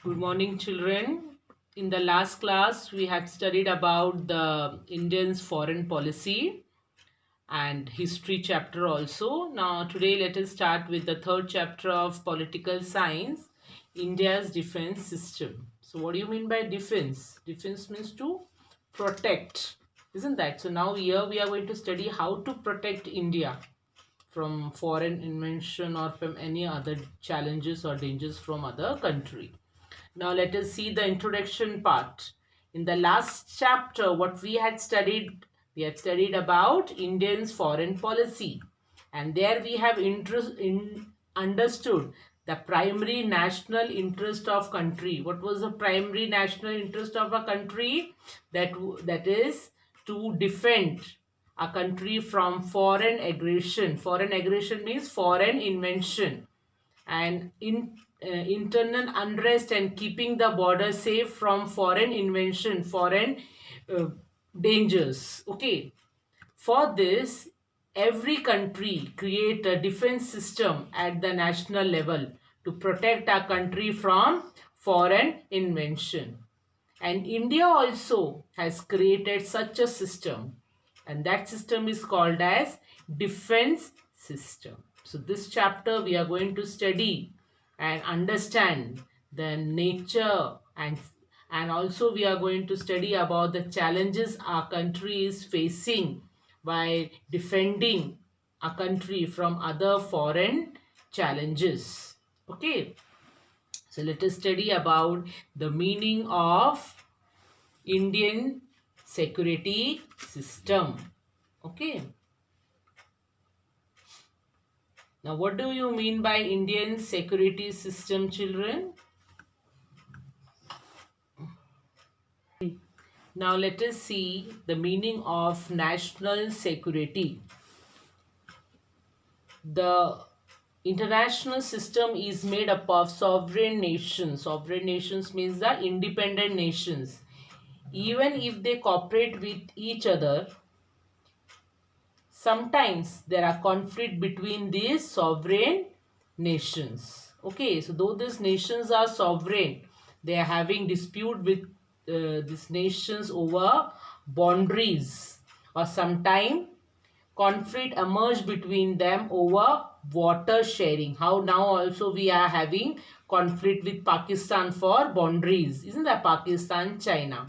Good morning, children. In the last class, we had studied about the Indians' foreign policy and history chapter also. Now, today, let us start with the third chapter of political science, India's defense system. So, what do you mean by defense? Defense means to protect, isn't that? So, now here we are going to study how to protect India from foreign invasion or from any other challenges or dangers from other country. Now let us see the introduction part. In the last chapter, what we had studied about Indians' foreign policy. And there we have understood the primary national interest of country. What was the primary national interest of a country? That is to defend a country from foreign aggression. Foreign aggression means foreign invention and internal unrest and keeping the border safe from foreign invention, foreign uh, dangers. Okay, for this, every country create a defense system at the national level to protect our country from foreign invention. And India also has created such a system, and that system is called as defense system. So this chapter we are going to study and understand the nature and also we are going to study about the challenges our country is facing by defending a country from other foreign challenges. Okay, so let us study about the meaning of Indian security system. Okay. Now, what do you mean by Indian security system, children? Now, let us see the meaning of national security. The international system is made up of sovereign nations. Sovereign nations means the independent nations. Even if they cooperate with each other, sometimes there are conflict between these sovereign nations. Okay, so though these nations are sovereign, they are having dispute with these nations over boundaries, or sometime conflict emerge between them over water sharing. How now also we are having conflict with Pakistan for boundaries. Isn't that Pakistan, China?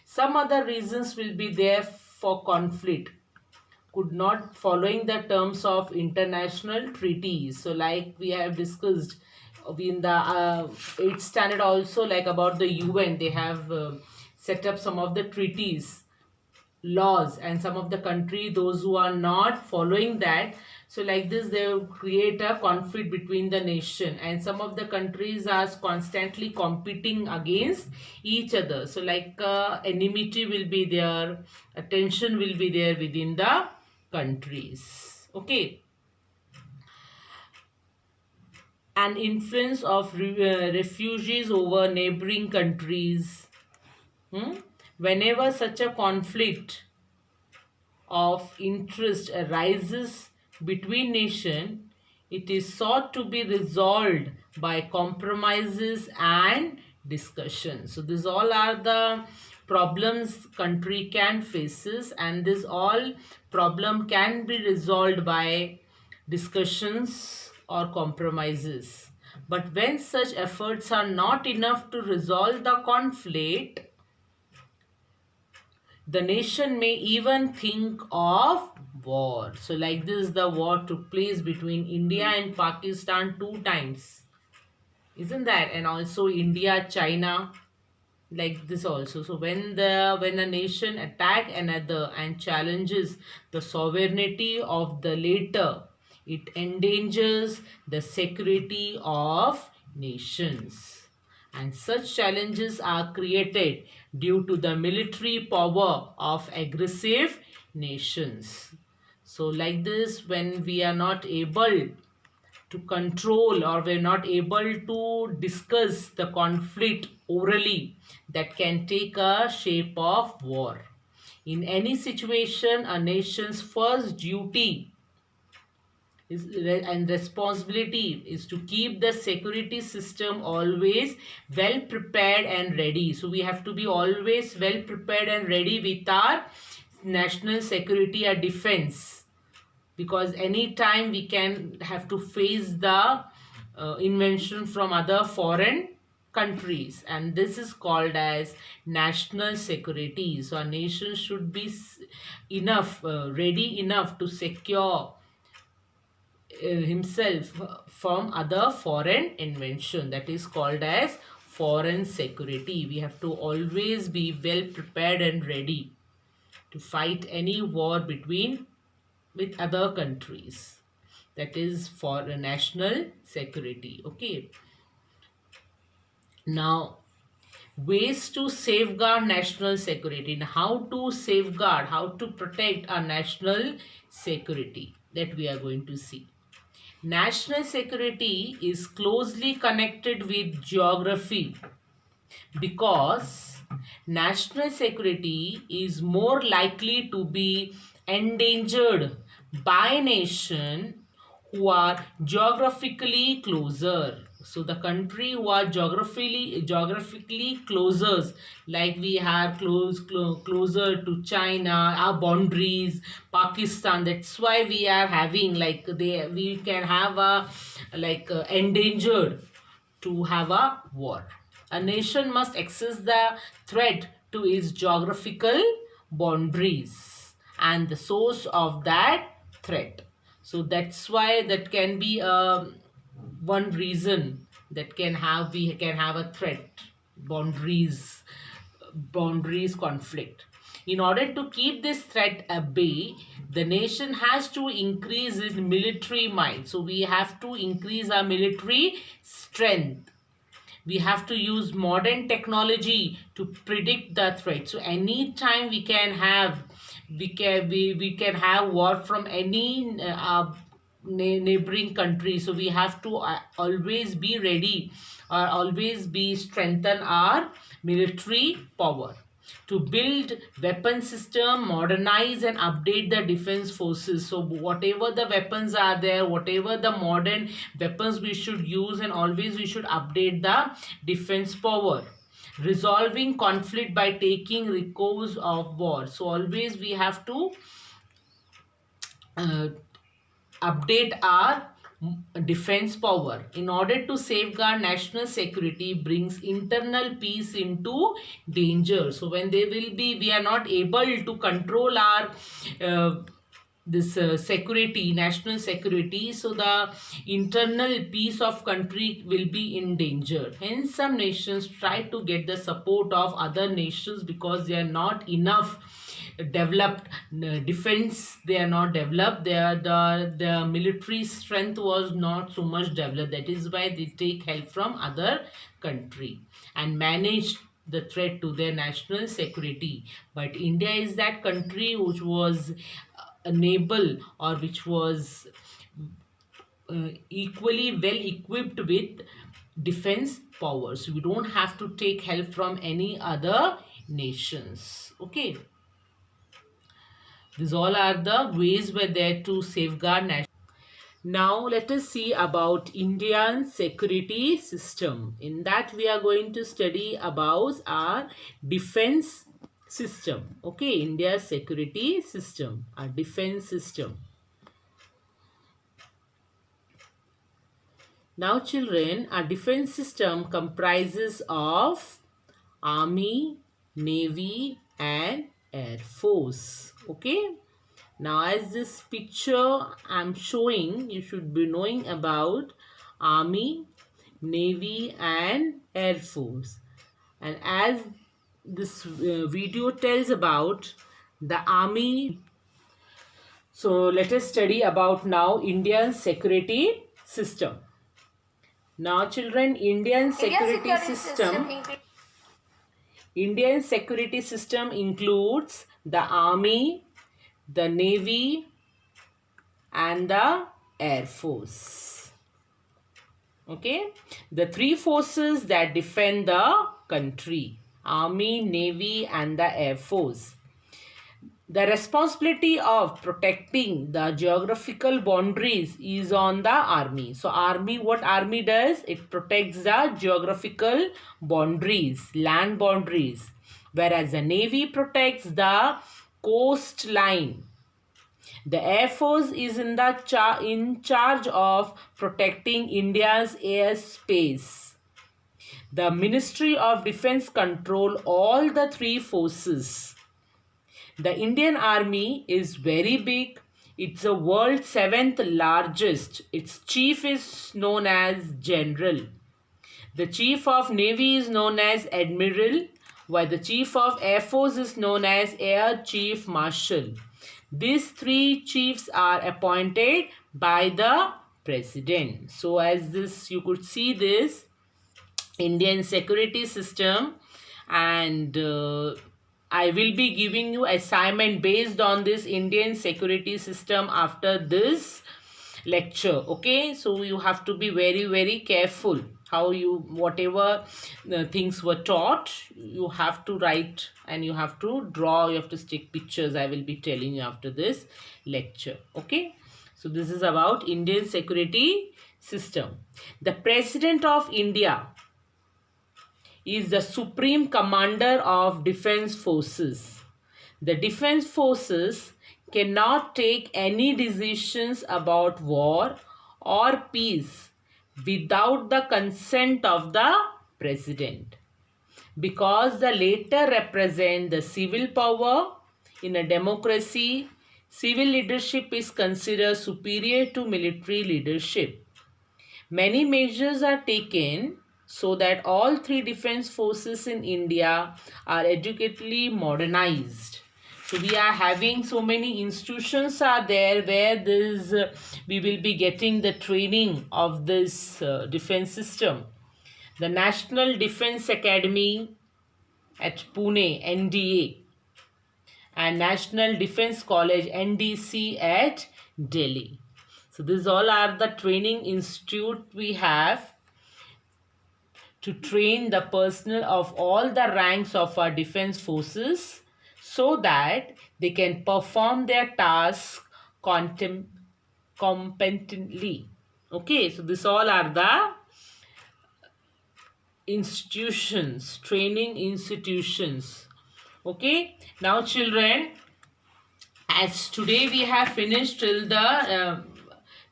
Some other reasons will be there for conflict, could not following the terms of international treaties. So like we have discussed in the 8th standard also, like about the UN, they have set up some of the treaties, laws, and some of the country, those who are not following that, so like this they will create a conflict between the nation, and some of the countries are constantly competing against each other. So like enmity will be there, a tension will be there within the countries. Okay, an influence of refugees over neighboring countries. Whenever such a conflict of interest arises between nations, it is sought to be resolved by compromises and discussion. So these all are the problems country can faces, and this all problem can be resolved by discussions or compromises. But when such efforts are not enough to resolve the conflict, the nation may even think of war. So like this, the war took place between India and Pakistan 2 times. Isn't that? And also India, China, like this also. So when a nation attack another and challenges the sovereignty of the latter, it endangers the security of nations. And such challenges are created due to the military power of aggressive nations. So like this, when we are not able to control, or we're not able to discuss the conflict orally, that can take a shape of war. In any situation, a nation's first duty and responsibility is to keep the security system always well prepared and ready. So we have to be always well prepared and ready with our national security or defense, because anytime we can have to face the invention from other foreign countries, and this is called as national security. So a nation should be enough ready enough to secure himself from other foreign invention. That is called as foreign security. We have to always be well prepared and ready to fight any war between with other countries. That is for a national security. Okay, now ways to safeguard national security, and how to safeguard, how to protect our national security, that we are going to see. National security is closely connected with geography, because national security is more likely to be endangered by nation who are geographically closer. So the country who are geographically closer, like we are closer to China, our boundaries, Pakistan. That's why we are having like we can have a like endangered to have a war. A nation must access the threat to its geographical boundaries and the source of that threat. So that's why that can be one reason that we can have a threat, boundaries conflict. In order to keep this threat at bay, the nation has to increase its military might. So we have to increase our military strength. We have to use modern technology to predict the threat. So anytime we can have war from any neighboring country. So we have to always be ready, or always be strengthen our military power to build weapon system, modernize and update the defense forces. So whatever the weapons are there, whatever the modern weapons we should use, and always we should update the defense power. Resolving conflict by taking recourse of war. So always we have to update our defense power. In order to safeguard national security brings internal peace into danger. So when we are not able to control our security, national security, so the internal peace of country will be in danger. Hence some nations try to get the support of other nations, because they are not enough developed defense, they are not developed, the military strength was not so much developed. That is why they take help from other country and manage the threat to their national security. But India is that country which was unable, or which was equally well equipped with defense powers. We don't have to take help from any other nations. Okay, these all are the ways were there to safeguard national. Now let us see about Indian security system. In that we are going to study about our defense system. Okay, India's security system, our defense system. Now children, our defense system comprises of Army, Navy and Air Force. Okay. Now as this picture I'm showing, you should be knowing about Army, Navy and Air Force. And as this video tells about the Army, so let us study about now Indian security system. Now children, Indian security system includes the Army, the Navy and the Air Force. Okay, the three forces that defend the country: Army, Navy and the Air Force. The responsibility of protecting the geographical boundaries is on the army. So what army does? It protects the geographical boundaries, land boundaries, whereas the navy protects the coastline. The Air Force is in charge of protecting India's airspace. The Ministry of Defense control all the three forces. The Indian Army is very big. It's the world's seventh largest. Its chief is known as General. The Chief of Navy is known as Admiral, while the Chief of Air Force is known as Air Chief Marshal. These three chiefs are appointed by the President. So as this, you could see this Indian security system, and I will be giving you assignment based on this Indian security system after this lecture. Okay, so you have to be very careful how you, whatever things were taught, you have to write and you have to draw, you have to stick pictures. I will be telling you after this lecture. Okay, so this is about Indian security system. The President of India is the supreme commander of defense forces. The defense forces cannot take any decisions about war or peace without the consent of the president, because the latter represent the civil power. In a democracy, civil leadership is considered superior to military leadership. Many measures are taken so that all three defense forces in India are educationally modernized. So we are having so many institutions are there where this we will be getting the training of this defense system. The National Defense Academy at Pune, NDA, and National Defense College, NDC, at Delhi. So these all are the training institute we have to train the personnel of all the ranks of our defense forces so that they can perform their task competently. Okay, so this all are the institutions, training institutions. Okay, now children, as today we have finished till the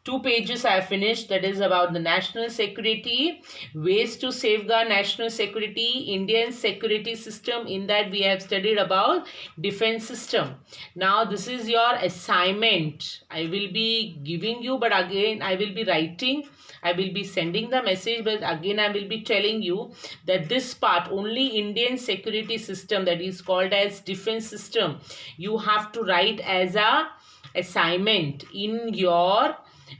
2 pages I have finished, that is about the national security, ways to safeguard national security, Indian security system. In that we have studied about defense system. Now this is your assignment. I will be giving you, but again I will be writing. I will be sending the message, but again I will be telling you that this part, only Indian security system, that is called as defense system, you have to write as a assignment in your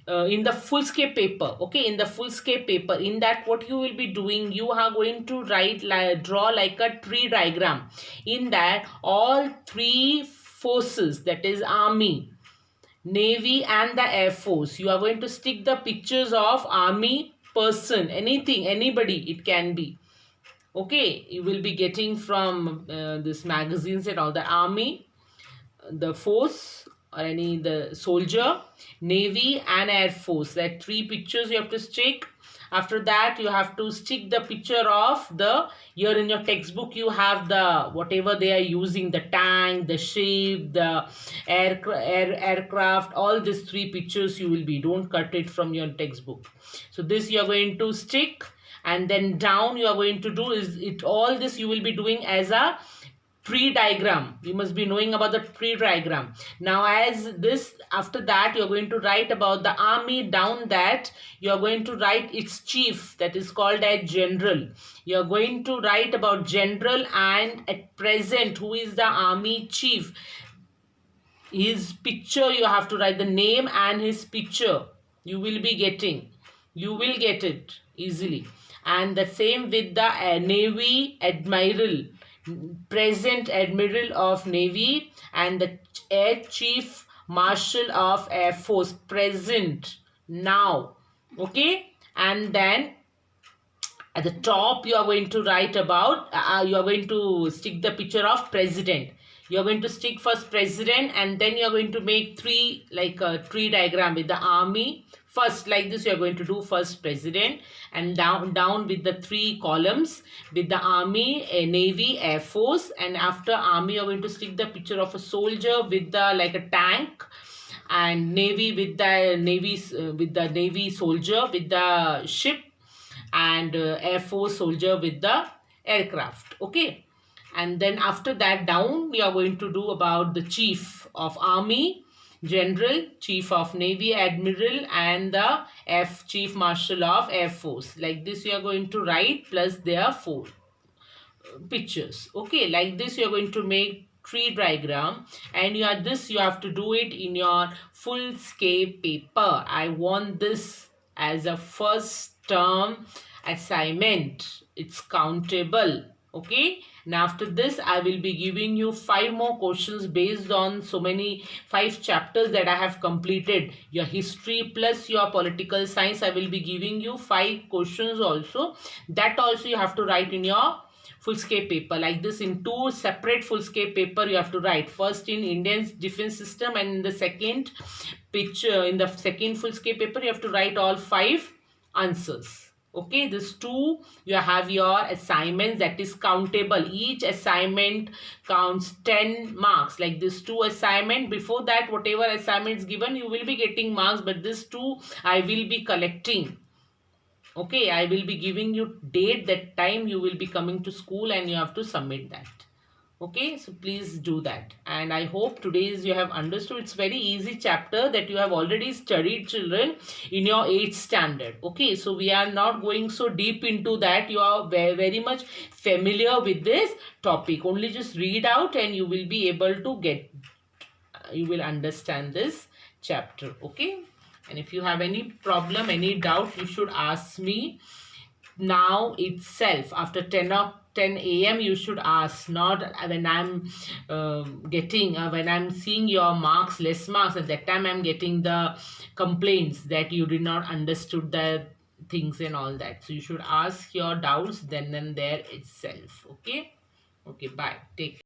in the full-scape paper. Okay, in the full-scape paper, in that what you will be doing, you are going to draw like a tree diagram. In that all three forces, that is army, navy and the air force, you are going to stick the pictures of army person, anything, anybody it can be. Okay, you will be getting from this magazines and all. The army, the force, or any the soldier, navy and air force, that three pictures you have to stick. After that you have to stick the picture of the, here in your textbook you have the whatever they are using, the tank, the ship, the aircraft, all these three pictures you will be, don't cut it from your textbook. So this you are going to stick, and then down you are going to do is it, all this you will be doing as a tree diagram. You must be knowing about the tree diagram. Now as this, after that you are going to write about the army. Down that you are going to write its chief, that is called as general. You are going to write about general, and at present who is the army chief, his picture you have to write, the name and his picture you will be getting. You will get it easily. And the same with the navy admiral, present admiral of navy, and the air chief marshal of air force, present now. Okay, and then at the top you are going to write about you are going to stick the picture of president. You're going to stick first president, and then you're going to make three, like a tree diagram with the army. First, like this, you're going to do first president, and down with the three columns with the army, navy, air force, and after army, you're going to stick the picture of a soldier with the, like a tank, and navy with the navy soldier with the ship, and air force soldier with the aircraft. Okay, and then after that down we are going to do about the chief of army, general, chief of navy, admiral, and the chief marshal of air force. Like this you are going to write, plus their four pictures. Okay, like this you are going to make tree diagram, and you have to do it in your full scale paper. I want this as a first term assignment. It's countable. Okay, and after this I will be giving you 5 more questions based on so many 5 chapters that I have completed. Your history plus your political science, I will be giving you 5 questions also. That also you have to write in your full scale paper. Like this, in 2 separate full scale paper you have to write. First in Indian defense system, and in the second picture, in the second full scale paper you have to write all 5 answers. Okay, this 2 you have your assignments that is countable. Each assignment counts 10 marks. Like this 2 assignment, before that whatever assignments given you will be getting marks, but this 2 I will be collecting. Okay, I will be giving you date, that time you will be coming to school and you have to submit that. Okay, so please do that. And I hope today's you have understood. It's very easy chapter that you have already studied, children, in your 8th standard. Okay, so we are not going so deep into that. You are very, very much familiar with this topic. Only just read out and you will be able to get, you will understand this chapter. Okay, and if you have any problem, any doubt, you should ask me now itself. After 10 a.m. you should ask, not when I'm when I'm seeing your marks, less marks. At that time I'm getting the complaints that you did not understood the things and all that. So you should ask your doubts then and there itself. Okay, okay, bye, take care.